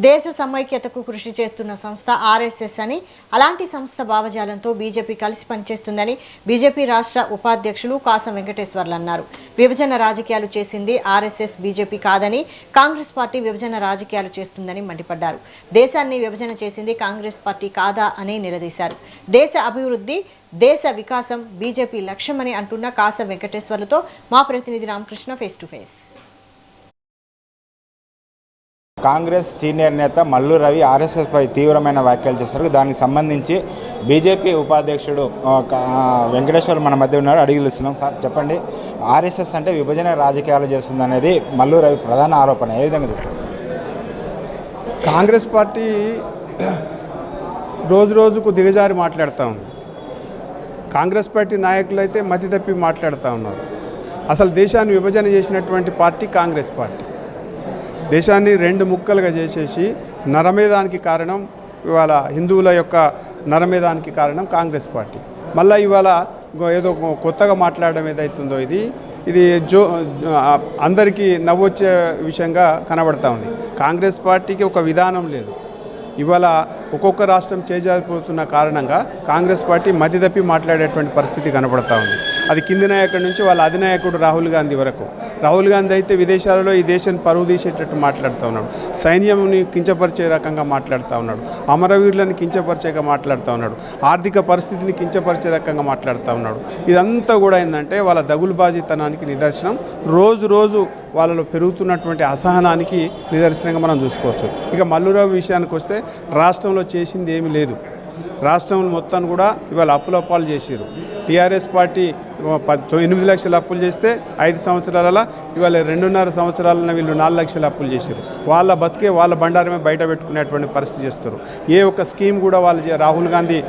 దేశ సమైక్యతకు కృషి చేస్తున్న సంస్థ ఆర్ఎస్ఎస్ అని, అలాంటి సంస్థ భావజాలంతో బీజేపీ కలిసి పనిచేస్తుందని బీజేపీ రాష్ట్ర ఉపాధ్యక్షులు కాసం వెంకటేశ్వర్లు అన్నారు. విభజన రాజకీయాలు చేసింది ఆర్ఎస్ఎస్, బీజేపీ కాదని, కాంగ్రెస్ పార్టీ విభజన రాజకీయాలు చేస్తుందని మండిపడ్డారు. దేశాన్ని విభజన చేసింది కాంగ్రెస్ పార్టీ కాదా అని నిలదీశారు. దేశ అభివృద్ధి, దేశ వికాసం బీజేపీ లక్ష్యమని అంటున్న కాసం వెంకటేశ్వర్లతో మా ప్రతినిధి Ramakrishna face to face. Congress senior నేత మల్లు రవి ఆర్ఎస్ఎస్పై తీవ్రమైన వ్యాఖ్యలు చేశారు. దానికి సంబంధించి బీజేపీ ఉపాధ్యక్షుడు వెంకటేశ్వర్ మన మధ్య ఉన్నారు. అడిగి తెలుస్తున్నాం. సార్ చెప్పండి, ఆర్ఎస్ఎస్ అంటే విభజన రాజకీయాలు చేస్తుంది అనేది మల్లు రవి ప్రధాన ఆరోపణ. ఏ విధంగా చూస్తారు? కాంగ్రెస్ పార్టీ రోజు రోజుకు దిగజారి మాట్లాడుతూ ఉంది. కాంగ్రెస్ పార్టీ నాయకులు అయితే మతి తప్పి మాట్లాడుతూ ఉన్నారు. అసలు దేశాన్ని విభజన చేసినటువంటి పార్టీ కాంగ్రెస్ పార్టీ. దేశాన్ని రెండు ముక్కలుగా చేసేసి నరమేధానికి కారణం, ఇవాళ హిందువుల యొక్క నరమేధానికి కారణం కాంగ్రెస్ పార్టీ. మళ్ళీ ఇవాళ ఏదో కొత్తగా మాట్లాడడం ఏదైతుందో ఇది అందరికీ నవ్వొచ్చే విషయంగా కనబడతా ఉంది. కాంగ్రెస్ పార్టీకి ఒక విధానం లేదు. ఇవాళ ఒక్కొక్క రాష్ట్రం చేజారిపోతున్న కారణంగా కాంగ్రెస్ పార్టీ మతి తప్పి మాట్లాడేటువంటి పరిస్థితి కనబడతా ఉంది. అది కింది నాయకుడి నుంచి వాళ్ళ అధినాయకుడు రాహుల్ గాంధీ వరకు. రాహుల్ గాంధీ అయితే విదేశాలలో ఈ దేశాన్ని పరువు తీసేటట్టు మాట్లాడుతూ ఉన్నాడు. సైన్యంని కించపరిచే రకంగా మాట్లాడుతూ ఉన్నాడు. అమరవీరులను కించపరిచేగా మాట్లాడుతూ ఉన్నాడు. ఆర్థిక పరిస్థితిని కించపరిచే రకంగా మాట్లాడుతూ ఉన్నాడు. ఇదంతా కూడా ఏంటంటే వాళ్ళ దగులుబాజీతనానికి నిదర్శనం. రోజు రోజు వాళ్ళలో పెరుగుతున్నటువంటి అసహనానికి నిదర్శనంగా మనం చూసుకోవచ్చు. ఇక మల్లురావు విషయానికి వస్తే రాష్ట్రంలో చేసింది ఏమీ లేదు. రాష్ట్రం మొత్తాన్ని కూడా ఇవాళ అప్పులప్పాలు చేసారు. టీఆర్ఎస్ పార్టీ 8 లక్షల అప్పులు చేస్తే 5 సంవత్సరాల ఇవాళ 2.5 సంవత్సరాలన వీళ్ళు 4 లక్షల అప్పులు చేశారు. వాళ్ళ బతికే వాళ్ళ బండారమే బయట పెట్టుకునేటువంటి పరిస్థితి చేస్తారు. ఏ ఒక్క స్కీమ్ కూడా వాళ్ళు రాహుల్ గాంధీ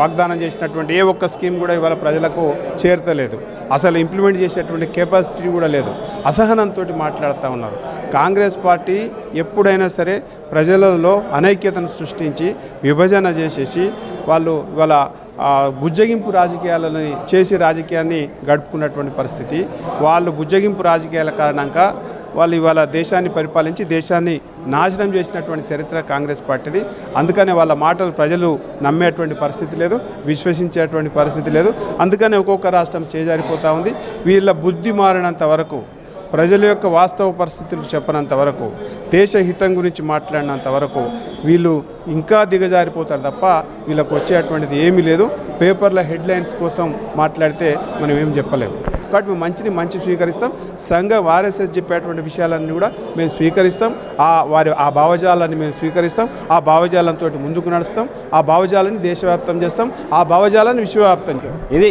వాగ్దానం చేసినటువంటి ఏ ఒక్క స్కీమ్ కూడా ఇవాళ ప్రజలకు చేరతలేదు. అసలు ఇంప్లిమెంట్ చేసేటువంటి కెపాసిటీ కూడా లేదు. అసహనంతో మాట్లాడుతూ ఉన్నారు. కాంగ్రెస్ పార్టీ ఎప్పుడైనా సరే ప్రజలలో అనైక్యతను సృష్టించి విభజన చేసేసి వాళ్ళు ఇవాళ బుజ్జగింపు రాజకీయాలని చేసి రాజకీయాన్ని గడుపుకున్నటువంటి పరిస్థితి. వాళ్ళు బుజ్జగింపు రాజకీయాల కారణంగా వాళ్ళు ఇవాళ దేశాన్ని పరిపాలించి దేశాన్ని నాశనం చేసినటువంటి చరిత్ర కాంగ్రెస్ పార్టీది. అందుకనే వాళ్ళ మాటలు ప్రజలు నమ్మేటువంటి పరిస్థితి లేదు, విశ్వసించేటువంటి పరిస్థితి లేదు. అందుకనే ఒక్కొక్క రాష్ట్రం చేజారిపోతూ ఉంది. వీళ్ళ బుద్ధి మారినంత వరకు, ప్రజల యొక్క వాస్తవ పరిస్థితులు చెప్పనంత వరకు, దేశ హితం గురించి మాట్లాడినంత వరకు వీళ్ళు ఇంకా దిగజారిపోతారు తప్ప వీళ్ళకు వచ్చేటువంటిది ఏమీ లేదు. పేపర్ల హెడ్లైన్స్ కోసం మాట్లాడితే మనం ఏం చెప్పలేము. కాబట్టి మేము మంచి స్వీకరిస్తాం. సంఘం ఆర్ఎస్ఎస్ చెప్పేటువంటి విషయాలన్నీ కూడా మేము స్వీకరిస్తాం. ఆ భావజాలాన్ని మేము స్వీకరిస్తాం. ఆ భావజాలంతో ముందుకు నడుస్తాం. ఆ భావజాలాన్ని దేశవ్యాప్తం చేస్తాం. ఆ భావజాలాన్ని విశ్వవ్యాప్తం చేస్తాం. ఇది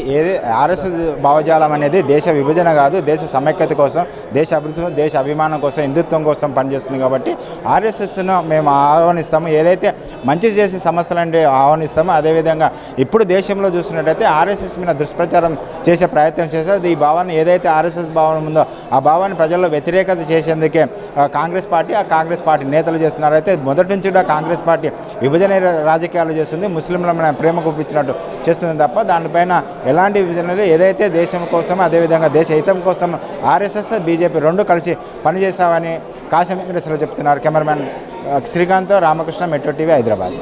ఆర్ఎస్ఎస్ భావజాలం అనేది దేశ విభజన కాదు, దేశ సమైక్యత కోసం, దేశ అభివృద్ధి, దేశ అభిమానం కోసం, హిందుత్వం కోసం పనిచేస్తుంది. కాబట్టి ఆర్ఎస్ఎస్ను మేము ఆహ్వానిస్తాము. ఏదైతే మంచి చేసే సంస్థలంటే ఆహ్వానిస్తామో అదేవిధంగా ఇప్పుడు దేశంలో చూసినట్టయితే ఆర్ఎస్ఎస్ మీద దుష్ప్రచారం చేసే ప్రయత్నం చేస్తే ఈ భావాన్ని ఏదైతే ఆర్ఎస్ఎస్ భావన ఉందో ఆ భావాన్ని ప్రజల్లో వ్యతిరేకత చేసేందుకే కాంగ్రెస్ పార్టీ నేతలు చేస్తున్నారు. అయితే మొదటి నుంచి కూడా కాంగ్రెస్ పార్టీ విభజన రాజకీయాలు చేస్తుంది. ముస్లింల ప్రేమ చూపించినట్టు చేస్తుంది తప్ప దానిపైన ఎలాంటి విభజనలు ఏదైతే దేశం కోసం అదేవిధంగా దేశ హితం కోసం ఆర్ఎస్ఎస్, బీజేపీ రెండు కలిసి పనిచేస్తామని కాశం వెంకటేశ్వరరావు చెప్తున్నారు. Cameraman Srikanth, Ramakrishna, metro TV, Hyderabad.